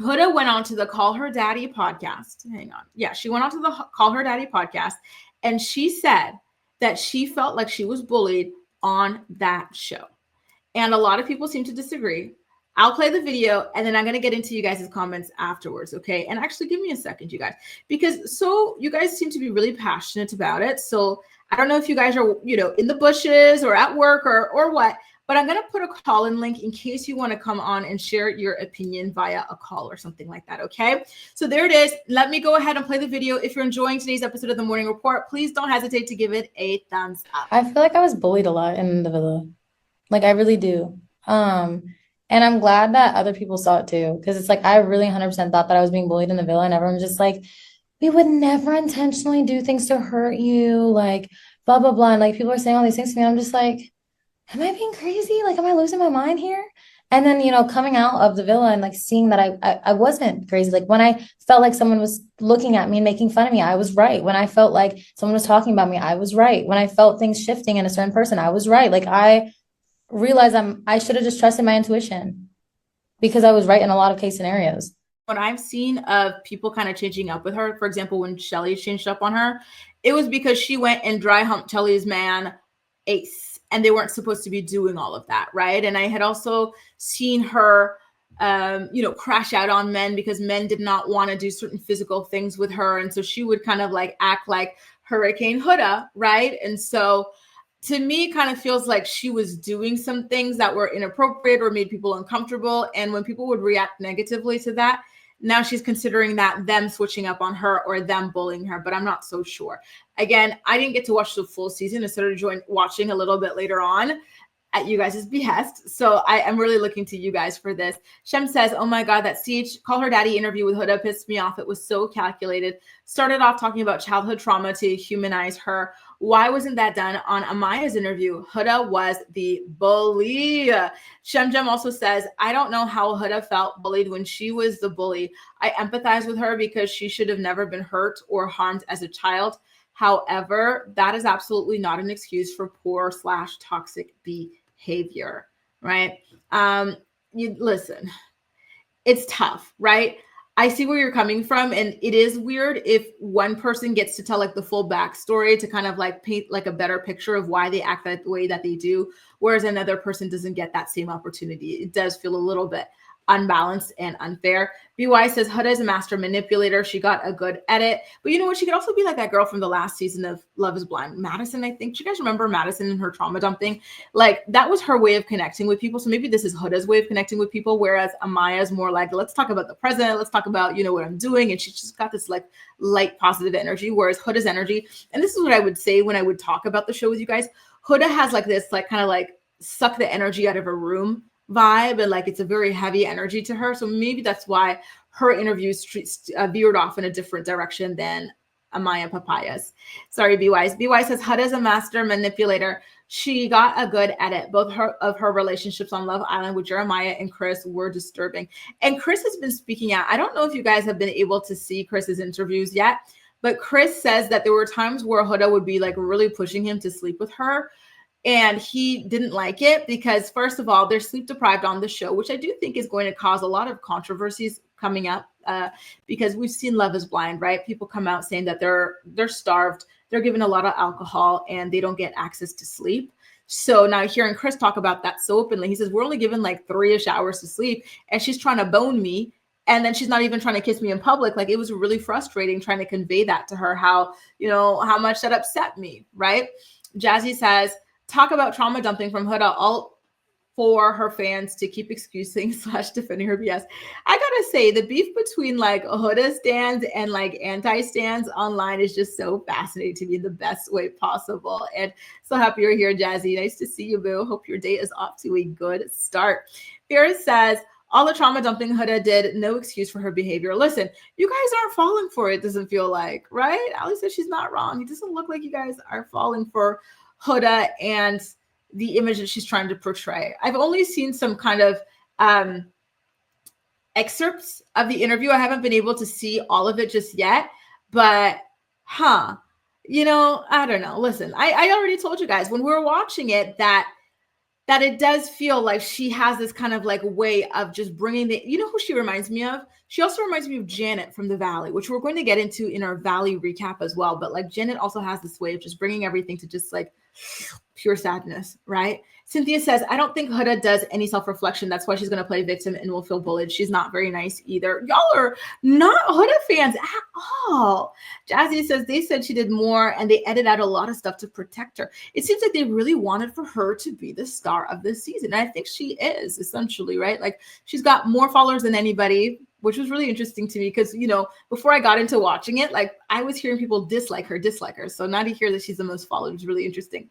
Huda went on to the Call Her Daddy podcast. Hang on. Yeah, she went on to the Call Her Daddy podcast, and she said that she felt like she was bullied on that show. And a lot of people seem to disagree. I'll play the video and then I'm going to get into you guys' comments afterwards, okay? And actually, give me a second, you guys, because you guys seem to be really passionate about it. So I don't know if you guys are, in the bushes or at work or what, but I'm going to put a call in link in case you want to come on and share your opinion via a call or something like that, okay? So there it is. Let me go ahead and play the video. If you're enjoying today's episode of The Morning Report, please don't hesitate to give it a thumbs up. I feel like I was bullied a lot in the villa. Like I really do. And I'm glad that other people saw it too. Because it's like I really 100% thought that I was being bullied in the villa, and everyone's just like, we would never intentionally do things to hurt you, like blah blah blah. And like people are saying all these things to me, and I'm just like, am I being crazy? Like, am I losing my mind here? And then, coming out of the villa and like seeing that I wasn't crazy. Like when I felt like someone was looking at me and making fun of me, I was right. When I felt like someone was talking about me, I was right. When I felt things shifting in a certain person, I was right. Like I realized I should have just trusted my intuition because I was right in a lot of case scenarios. What I've seen of people kind of changing up with her, for example, when Shelly changed up on her, it was because she went and dry humped Shelly's man, Ace, and they weren't supposed to be doing all of that, right? And I had also seen her, crash out on men because men did not want to do certain physical things with her, and so she would kind of like act like Hurricane Huda, right? And so to me kind of feels like she was doing some things that were inappropriate or made people uncomfortable. And when people would react negatively to that, now she's considering that them switching up on her or them bullying her, but I'm not so sure. Again, I didn't get to watch the full season. I started watching a little bit later on at you guys' behest. So I am really looking to you guys for this. Shem says, oh my God, that Call Her Daddy interview with Huda pissed me off. It was so calculated. Started off talking about childhood trauma to humanize her. Why wasn't that done on Amaya's interview? Huda was the bully. Shemjem also says, I don't know how Huda felt bullied when she was the bully. I empathize with her because she should have never been hurt or harmed as a child. However, that is absolutely not an excuse for poor/toxic behavior, right? You listen, it's tough, right? I see where you're coming from, and it is weird if one person gets to tell like the full backstory to kind of like paint like a better picture of why they act that way that they do, whereas another person doesn't get that same opportunity. It does feel a little bit unbalanced and unfair. BY says Huda is a master manipulator. She got a good edit. But you know what? She could also be like that girl from the last season of Love is Blind, Madison, I think. Do you guys remember Madison and her trauma dumping? Like that was her way of connecting with people. So maybe this is Huda's way of connecting with people, whereas Amaya's more like, let's talk about the present. Let's talk about, what I'm doing. And she's just got this like light positive energy, whereas Huda's energy, and this is what I would say when I would talk about the show with you guys, Huda has like this like kind of like suck the energy out of a room vibe, and like it's a very heavy energy to her. So maybe that's why her interviews veered off in a different direction than Amaya Papaya's. Sorry, BY says Huda's a master manipulator. She got a good edit. Both of her relationships on Love Island with Jeremiah and Chris were disturbing. And Chris has been speaking out. I don't know if you guys have been able to see Chris's interviews yet, but Chris says that there were times where Huda would be like really pushing him to sleep with her. And he didn't like it because, first of all, they're sleep deprived on the show, which I do think is going to cause a lot of controversies coming up because we've seen Love is Blind, right? People come out saying that they're starved, they're given a lot of alcohol, and they don't get access to sleep. So now hearing Chris talk about that so openly, he says, we're only given like 3-ish hours to sleep, and she's trying to bone me. And then she's not even trying to kiss me in public. Like it was really frustrating trying to convey that to her, how much that upset me, right? Jazzy says, talk about trauma dumping from Huda, all for her fans to keep excusing / defending her BS. I gotta say, the beef between like Huda stands and like anti-stands online is just so fascinating to me in the best way possible. And so happy you're here, Jazzy. Nice to see you, boo. Hope your day is off to a good start. Ferris says, all the trauma dumping Huda did, no excuse for her behavior. Listen, you guys aren't falling for it, doesn't feel like, right? Ali says she's not wrong. It doesn't look like you guys are falling for Huda and the image that she's trying to portray. I've only seen some kind of excerpts of the interview. I haven't been able to see all of it just yet, but I don't know. Listen, I already told you guys when we were watching it that that it does feel like she has this kind of like way of just bringing the, you know who she reminds me of? She also reminds me of Janet from The Valley, which we're going to get into in our Valley recap as well. But like Janet also has this way of just bringing everything to just like pure sadness, right? Cynthia says, I don't think Huda does any self-reflection. That's why she's going to play victim and will feel bullied. She's not very nice either. Y'all are not Huda fans at all. Jazzy says, they said she did more and they edited out a lot of stuff to protect her. It seems like they really wanted for her to be the star of this season. And I think she is, essentially, right? Like, she's got more followers than anybody, which was really interesting to me because, you know, before I got into watching it, like, I was hearing people dislike her. So now to hear that she's the most followed is really interesting.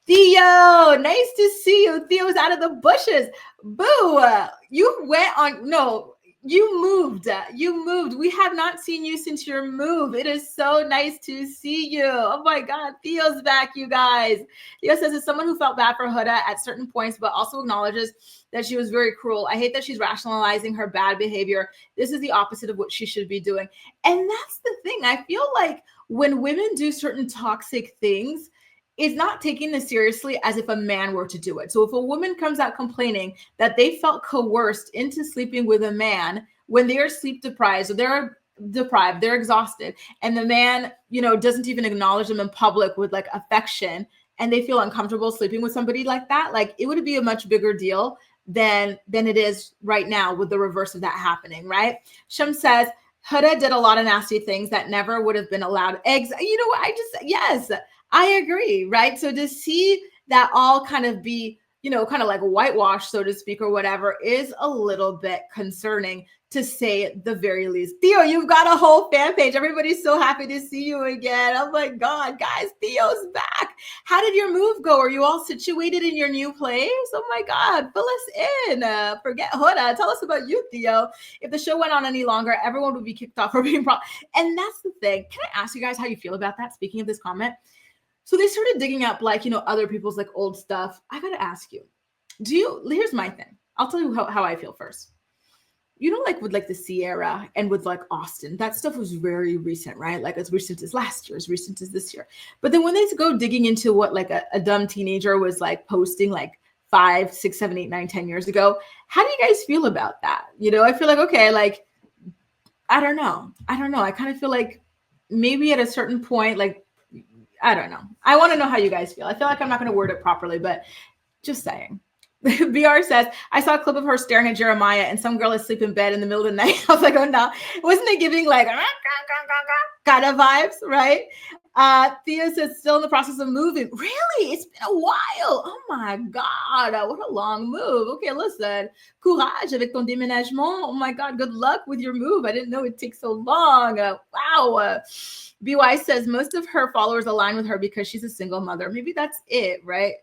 Theo, nice to see you. Theo's out of the bushes. Boo, you went on, no, you moved. You moved. We have not seen you since your move. It is so nice to see you. Oh my God, Theo's back, you guys. Theo says, as someone who felt bad for Huda at certain points, but also acknowledges that she was very cruel. I hate that she's rationalizing her bad behavior. This is the opposite of what she should be doing. And that's the thing. I feel like when women do certain toxic things, is not taking this seriously as if a man were to do it. So if a woman comes out complaining that they felt coerced into sleeping with a man when they are sleep deprived, or they're deprived, they're exhausted, and the man, you know, doesn't even acknowledge them in public with like affection, and they feel uncomfortable sleeping with somebody like that, like it would be a much bigger deal than it is right now with the reverse of that happening, right? Shem says, Huda did a lot of nasty things that never would have been allowed. You know what? Yes, I agree, right? So to see that all kind of be, you know, kind of like whitewashed, so to speak, or whatever, is a little bit concerning, to say the very least. Theo, you've got a whole fan page. Everybody's so happy to see you again. Oh my God, guys, Theo's back. How did your move go? Are you all situated in your new place? Oh my God, fill us in. Forget Huda. Tell us about you, Theo. If the show went on any longer, everyone would be kicked off for being And that's the thing. Can I ask you guys how you feel about that? Speaking of this comment. So they started digging up, like, you know, other people's like old stuff. I got to ask you, here's my thing. I'll tell you how I feel first. You know, like with like the CIERRA and with like Austin, that stuff was very recent, right? Like as recent as last year, as recent as this year. But then when they go digging into what like a dumb teenager was like posting like 5, 6, 7, 8, 9, 10 years ago, how do you guys feel about that? You know, I feel like, okay, like, I don't know. I kind of feel like maybe at a certain point, like, I don't know. I want to know how you guys feel. I feel like I'm not going to word it properly, but just saying. BR says, I saw a clip of her staring at Jeremiah and some girl asleep in bed in the middle of the night. I was like, oh no. Wasn't it giving like kind of vibes, right? Theo says, still in the process of moving. Really? It's been a while. Oh my God. What a long move. Okay, listen. Courage avec ton déménagement. Oh my God. Good luck with your move. I didn't know it takes so long. Wow. BY says most of her followers align with her because she's a single mother. Maybe that's it, right?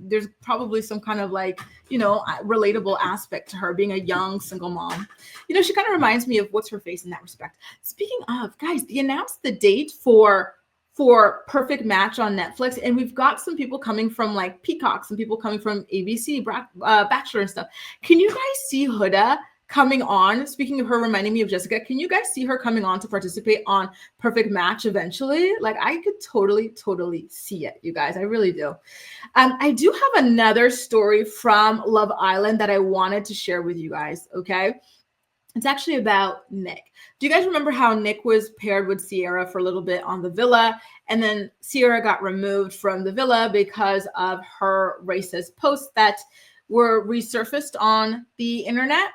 There's probably some kind of like, you know, relatable aspect to her being a young single mom. You know, she kind of reminds me of what's her face in that respect. Speaking of, guys, they announced the date for Perfect Match on Netflix, and we've got some people coming from like Peacock, some people coming from ABC, Bachelor and stuff. Can you guys see Huda coming on? Speaking of her reminding me of Jessica, can you guys see her coming on to participate on Perfect Match eventually? Like, I could totally see it, you guys. I really do. I do have another story from Love Island that I wanted to share with you guys, okay? It's actually about Nick. Do you guys remember how Nick was paired with CIERRA for a little bit on the villa, and then CIERRA got removed from the villa because of her racist posts that were resurfaced on the internet?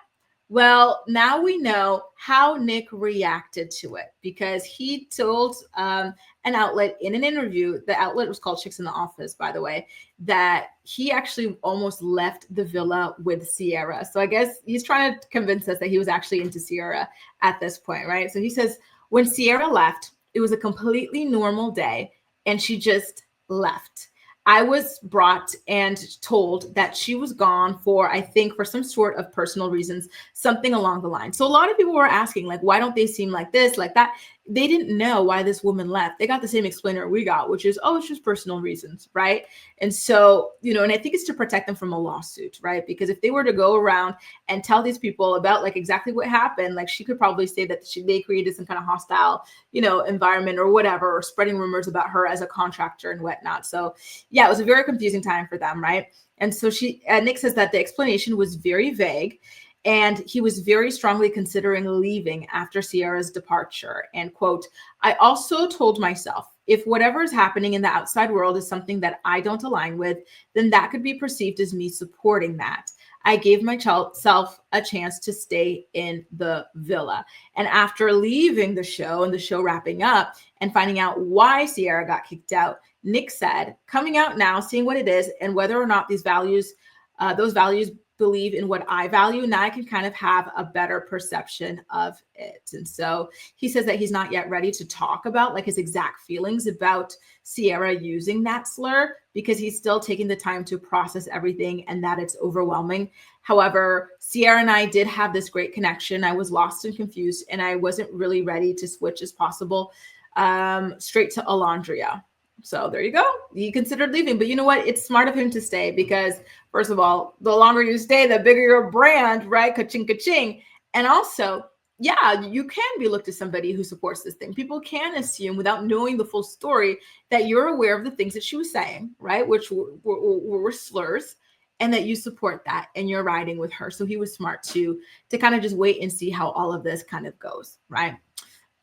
Well, now we know how Nick reacted to it, because he told an outlet in an interview, the outlet was called Chicks in the Office, by the way, that he actually almost left the villa with CIERRA. So I guess he's trying to convince us that he was actually into CIERRA at this point, right? So he says, when CIERRA left, it was a completely normal day and she just left. I was brought and told that she was gone for, I think, for some sort of personal reasons, something along the line. So a lot of people were asking, like, why don't they seem like this, like that? they didn't know why this woman left. They got the same explainer we got, which is, oh, it's just personal reasons, right? And so, you know, and I think it's to protect them from a lawsuit, right? Because if they were to go around and tell these people about like exactly what happened, like she could probably say that they created some kind of hostile, you know, environment or whatever, or spreading rumors about her as a contractor and whatnot. So yeah, it was a very confusing time for them, right? And so Nick says that the explanation was very vague, and he was very strongly considering leaving after CIERRA's departure. And quote, I also told myself, if whatever is happening in the outside world is something that I don't align with, then that could be perceived as me supporting that. I gave myself a chance to stay in the villa. And after leaving the show and the show wrapping up and finding out why CIERRA got kicked out, Nick said, coming out now, seeing what it is and whether or not those values believe in what I value, now I can kind of have a better perception of it. And so he says that he's not yet ready to talk about like his exact feelings about CIERRA using that slur, because he's still taking the time to process everything and that it's overwhelming. However, CIERRA and I did have this great connection. I was lost and confused, and I wasn't really ready to switch as possible straight to Alondria. So there you go. He considered leaving, but you know what? It's smart of him to stay because, first of all, the longer you stay, the bigger your brand, right? Ka-ching, ka-ching. And also, yeah, you can be looked as somebody who supports this thing. People can assume without knowing the full story that you're aware of the things that she was saying, right? Which were slurs, and that you support that and you're riding with her. So he was smart to kind of just wait and see how all of this kind of goes, right?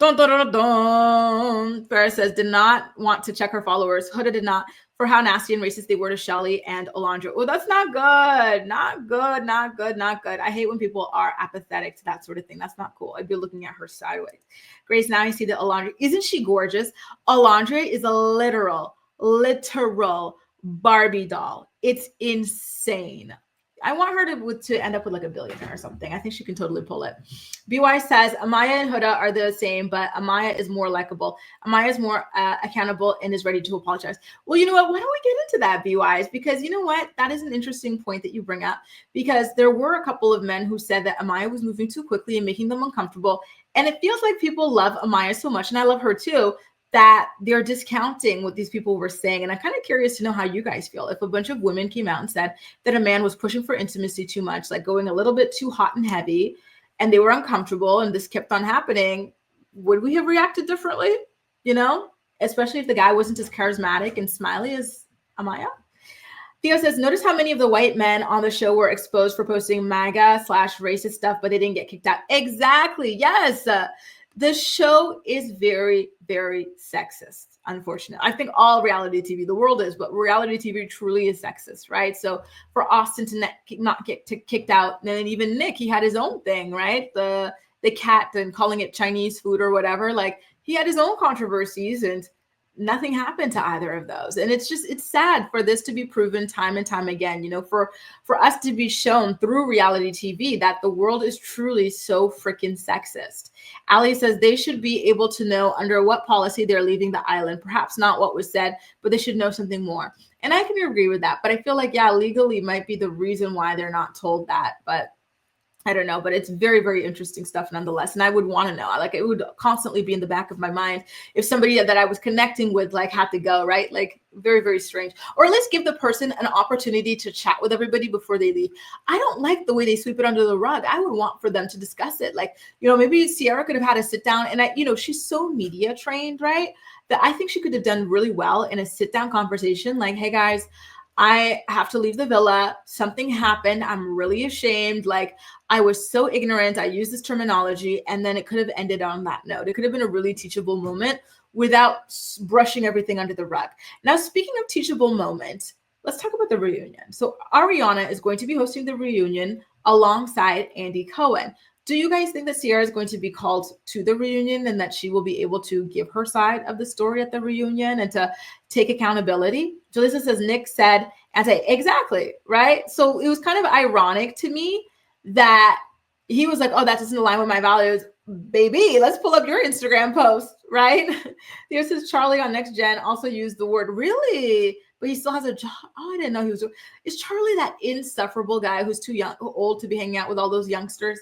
Dun, dun, dun, dun. Farrah says, did not want to check her followers. Huda did not, for how nasty and racist they were to Shelly and Alondra. Oh, that's not good. Not good, not good, not good. I hate when people are apathetic to that sort of thing. That's not cool. I'd be looking at her sideways. Grace, now you see that Alondra, isn't she gorgeous? Alondra is a literal Barbie doll. It's insane. I want her to end up with like a billionaire or something. I think she can totally pull it. BY says, Amaya and Huda are the same, but Amaya is more likable. Amaya is more accountable and is ready to apologize. Well, you know what? Why don't we get into that, BYs? Because you know what? That is an interesting point that you bring up, because there were a couple of men who said that Amaya was moving too quickly and making them uncomfortable. And it feels like people love Amaya so much, and I love her too, that they're discounting what these people were saying. And I'm kind of curious to know how you guys feel. If a bunch of women came out and said that a man was pushing for intimacy too much, like going a little bit too hot and heavy, and they were uncomfortable and this kept on happening, would we have reacted differently? You know, especially if the guy wasn't as charismatic and smiley as Amaya. Theo says, notice how many of the white men on the show were exposed for posting MAGA/racist stuff, but they didn't get kicked out. Exactly. Yes. The show is very, very sexist, unfortunately. I think all reality TV, the world is, but reality TV truly is sexist, right? So for Austin to not get kicked out, and then even Nick, he had his own thing, right? The cat and calling it Chinese food or whatever. Like, he had his own controversies, and nothing happened to either of those. And it's sad for this to be proven time and time again, you know, for us to be shown through reality TV that the world is truly so freaking sexist. Ali says they should be able to know under what policy they're leaving the island. Perhaps not what was said, but they should know something more. And I can agree with that. But I feel like, yeah, legally might be the reason why they're not told that. But I don't know, but it's very, very interesting stuff nonetheless. And I would want to know, like, it would constantly be in the back of my mind if somebody that I was connecting with, like, had to go, right? Like, very, very strange. Or at least give the person an opportunity to chat with everybody before they leave. I don't like the way they sweep it under the rug. I would want for them to discuss it. Like, you know, maybe CIERRA could have had a sit down, and you know, she's so media trained, right? That I think she could have done really well in a sit down conversation. Like, hey guys, I have to leave the villa. Something happened. I'm really ashamed. Like, I was so ignorant. I used this terminology, and then it could have ended on that note. It could have been a really teachable moment without brushing everything under the rug. Now, speaking of teachable moments, let's talk about the reunion. So Ariana is going to be hosting the reunion alongside Andy Cohen. Do you guys think that CIERRA is going to be called to the reunion and that she will be able to give her side of the story at the reunion and to take accountability? Julissa says, Nick said, exactly, right? So it was kind of ironic to me that he was like, oh, that doesn't align with my values. Baby, let's pull up your Instagram post, right? Here says Charlie on Next Gen also used the word really, but he still has a job. Oh, I didn't know he was. Is Charlie that insufferable guy who's too old to be hanging out with all those youngsters?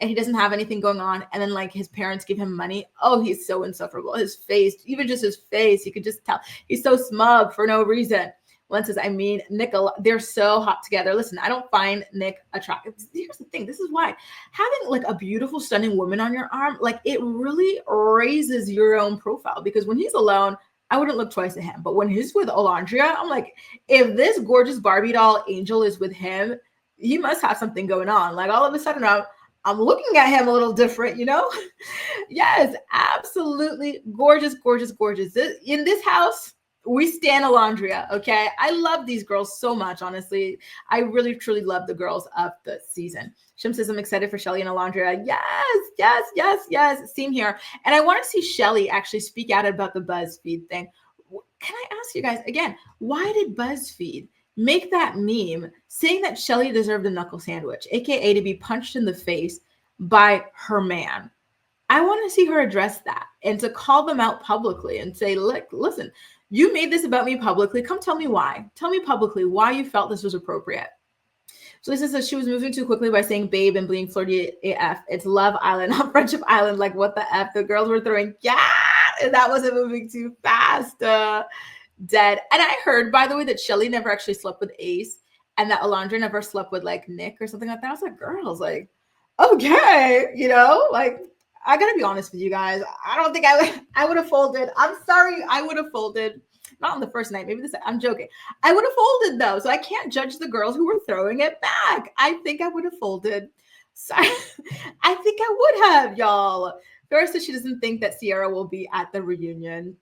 and he doesn't have anything going on, and then like his parents give him money. Oh, he's so insufferable. His face, even just his face, you could just tell he's so smug for no reason. Len says, I mean, Nick, they're so hot together. Listen, I don't find Nick attractive. Here's the thing. This is why having like a beautiful, stunning woman on your arm, like it really raises your own profile, because when he's alone, I wouldn't look twice at him. But when he's with Olandria, I'm like, if this gorgeous Barbie doll angel is with him, he must have something going on. Like all of a sudden, I'm looking at him a little different, you know? Yes, absolutely gorgeous, gorgeous, gorgeous. In this house, we stand Alondria, okay? I love these girls so much, honestly. I really, truly love the girls of the season. Shim says, I'm excited for Shelly and Alondria. Yes, yes, yes, yes. Same here. And I want to see Shelly actually speak out about the BuzzFeed thing. Can I ask you guys, again, why did BuzzFeed make that meme saying that Shelly deserved a knuckle sandwich, aka to be punched in the face by her man? I want to see her address that and to call them out publicly and say, look, listen, you made this about me publicly. Come tell me why. Tell me publicly why you felt this was appropriate. So Lisa says she was moving too quickly by saying babe and being flirty AF. It's Love Island, not Friendship Island. Like, what the F? The girls were throwing, yeah, and that wasn't moving too fast. Dead. And I heard, by the way, that Shelly never actually slept with Ace and that Alondra never slept with like Nick or something like that. I was like, girls, like, okay, you know, like, I gotta be honest with you guys. I don't think I would have folded. I'm sorry, I would have folded. Not on the first night, maybe this. I'm joking. I would have folded though, so I can't judge the girls who were throwing it back. I think I would have folded. Sorry, I think I would have, y'all. Ferris says she doesn't think that CIERRA will be at the reunion.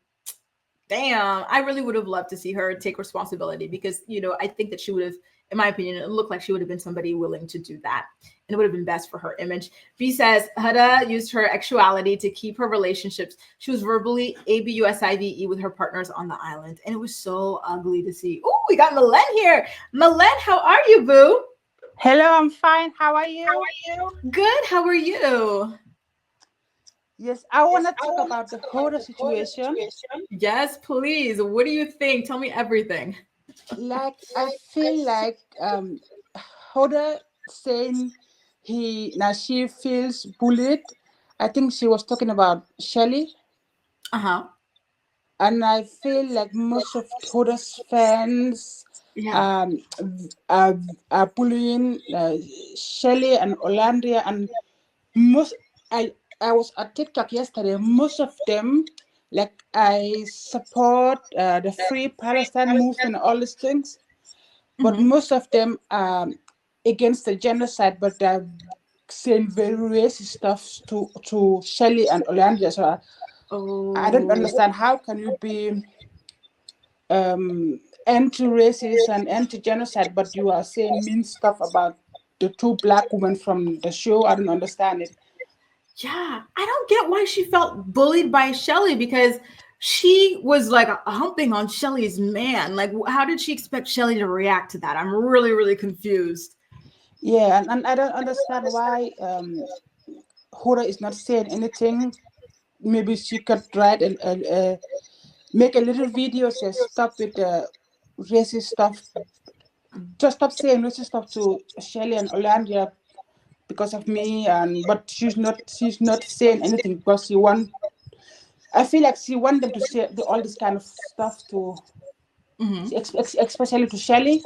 Damn, I really would have loved to see her take responsibility, because, you know, I think that she would have, in my opinion, it looked like she would have been somebody willing to do that. And it would have been best for her image. B says, Huda used her actuality to keep her relationships. She was verbally ABUSIVE with her partners on the island. And it was so ugly to see. Oh, we got Malen here. Malen, how are you, boo? Hello, I'm fine. How are you? Good. How are you? Yes, I want to talk about the Huda situation. Yes, please. What do you think? Tell me everything. Like, I feel like Huda saying she feels bullied. I think she was talking about Shelly. Uh-huh. And I feel like most of Huda's fans Yeah. are bullying Shelly and Olandria, and I was at TikTok yesterday. Most of them, like, I support the Free Palestine movement, all these things, but most of them are against the genocide, but they're saying very racist stuff to Shelly and Olandria. So I don't understand, how can you be anti-racist and anti-genocide, but you are saying mean stuff about the two Black women from the show? I don't understand it. Yeah, I don't get why she felt bullied by Shelly, because she was like humping on Shelly's man. Like, how did she expect Shelly to react to that? I'm really, really confused. Yeah, and I don't understand why Huda is not saying anything. Maybe she could write make a little video, say stop with the racist stuff. Just stop saying racist stuff to Shelly and Olandria because of me, but she's not saying anything because I feel like she want them to say all this kind of stuff to, especially to Shelly,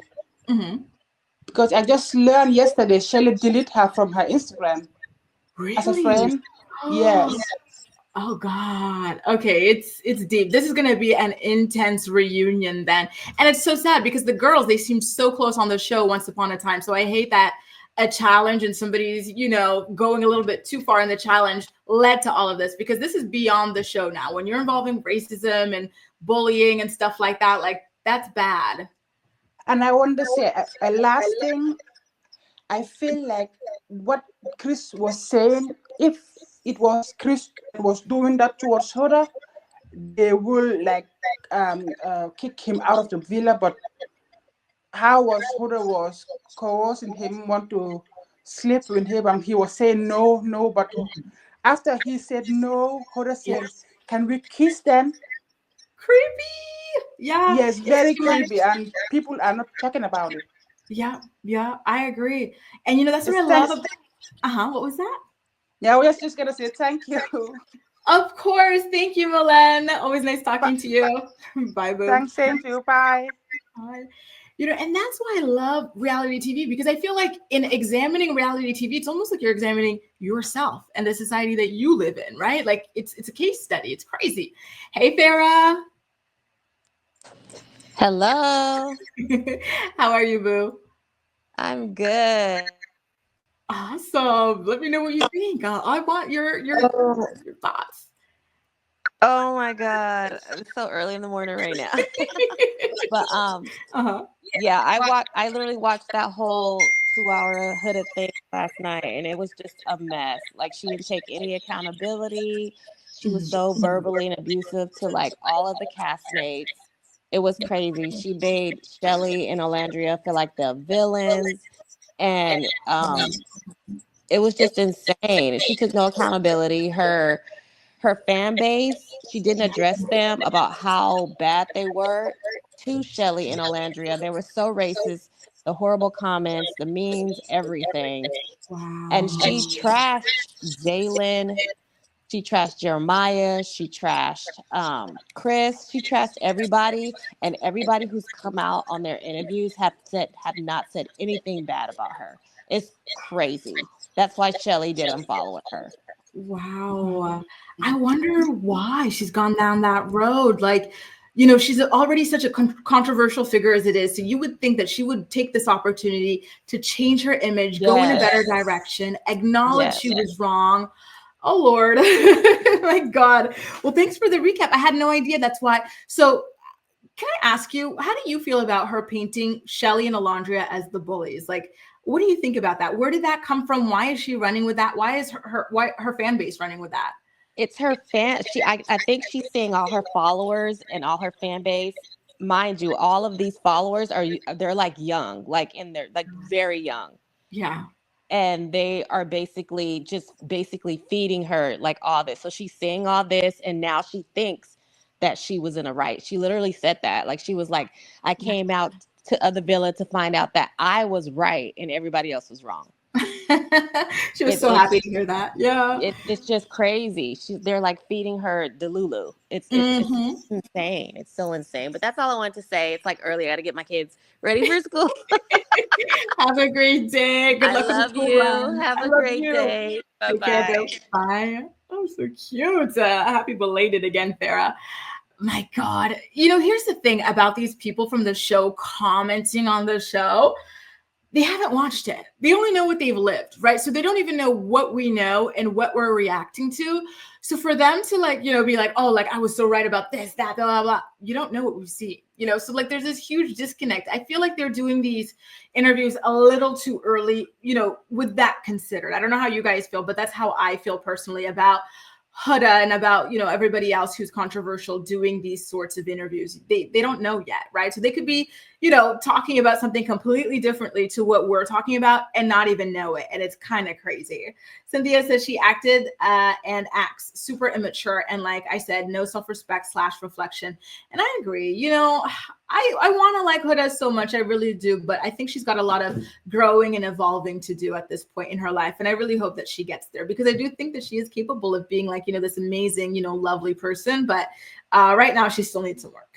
because I just learned yesterday Shelly deleted her from her Instagram as a Really? friend. Yes. Oh God. Okay, it's deep. This is gonna be an intense reunion then. And it's so sad because the girls, they seemed so close on the show once upon a time. So I hate that a challenge and somebody's, you know, going a little bit too far in the challenge led to all of this, because this is beyond the show now. When you're involving racism and bullying and stuff like that, like, that's bad. And I want to say a last thing. I feel like what Chris was saying, if it was Chris that was doing that towards Huda, they will like kick him out of the villa. But how was Huda was coercing him, want to sleep with him, and he was saying no, no. But after he said no, Huda said, "Can we kiss then?" Creepy. Yeah. Yes, very creepy, and people are not talking about it. Yeah, I agree. And you know, that's what I Thanks. love. What was that? Yeah, we're just gonna say thank you. Of course. Thank you, Milen. Always nice talking to you. Bye, boo. Thanks, same to you. Bye. Bye. You know, and that's why I love reality TV, because I feel like in examining reality TV, it's almost like you're examining yourself and the society that you live in, right? Like it's a case study. It's crazy. Hey, Farah. Hello. How are you, boo? I'm good. Awesome. Let me know what you think. I want your thoughts. Oh my God. It's so early in the morning right now. But Uh-huh. yeah, I literally watched that whole 2 hour Huda thing last night, and it was just a mess. Like, she didn't take any accountability. She was so verbally and abusive to like all of the castmates. It was crazy. She made Shelly and Olandria feel like the villains, and it was just insane. She took no accountability. Her fan base, she didn't address them about how bad they were to Shelly and Olandria. They were so racist, the horrible comments, the memes, everything. And Wow. she trashed Jalen. She trashed Jeremiah. She trashed Chris. She trashed everybody. And everybody who's come out on their interviews have not said anything bad about her. It's crazy. That's why Shelly didn't follow her. Wow. I wonder why she's gone down that road. Like, you know, she's already such a controversial figure as it is. So you would think that she would take this opportunity to change her image, go in a better direction, acknowledge she was wrong. Oh, Lord. My God. Well, thanks for the recap. I had no idea. That's why. So can I ask you, how do you feel about her painting Shelly and Alondria as the bullies? Like, what do you think about that? Where did that come from? Why is she running with that? Why is her fan base running with that? It's her fan. I think she's seeing all her followers and all her fan base. Mind you, all of these followers they're like young, like in their like very young. Yeah. And they are basically feeding her like all this. So she's seeing all this, and now she thinks that she was in a right. She literally said that. Like, she was like, I came out to the villa to find out that I was right and everybody else was wrong. She was so happy to hear that. Yeah. It's just crazy. They're like feeding her Delulu. It's insane. It's so insane. But that's all I wanted to say. It's like early. I got to get my kids ready for school. Have a great day. Good luck with the school run. Have a great day. Bye-bye. Bye. Oh, so cute. Happy belated again, Farah. My God. You know, here's the thing about these people from the show commenting on the show. They haven't watched it. They only know what they've lived, right? So they don't even know what we know and what we're reacting to. So for them to like, you know, be like, oh, like I was so right about this, that, blah, blah, blah. You don't know what we see, you know? So like there's this huge disconnect. I feel like they're doing these interviews a little too early, you know, with that considered. I don't know how you guys feel, but that's how I feel personally about Huda and about, you know, everybody else who's controversial doing these sorts of interviews. They don't know yet, right? So they could be, you know, talking about something completely differently to what we're talking about and not even know it. And it's kind of crazy. Cynthia says she acted and acts super immature. And like I said, no self-respect / reflection. And I agree. You know, I want to like Huda so much. I really do. But I think she's got a lot of growing and evolving to do at this point in her life. And I really hope that she gets there, because I do think that she is capable of being like, you know, this amazing, you know, lovely person. But right now she still needs some work.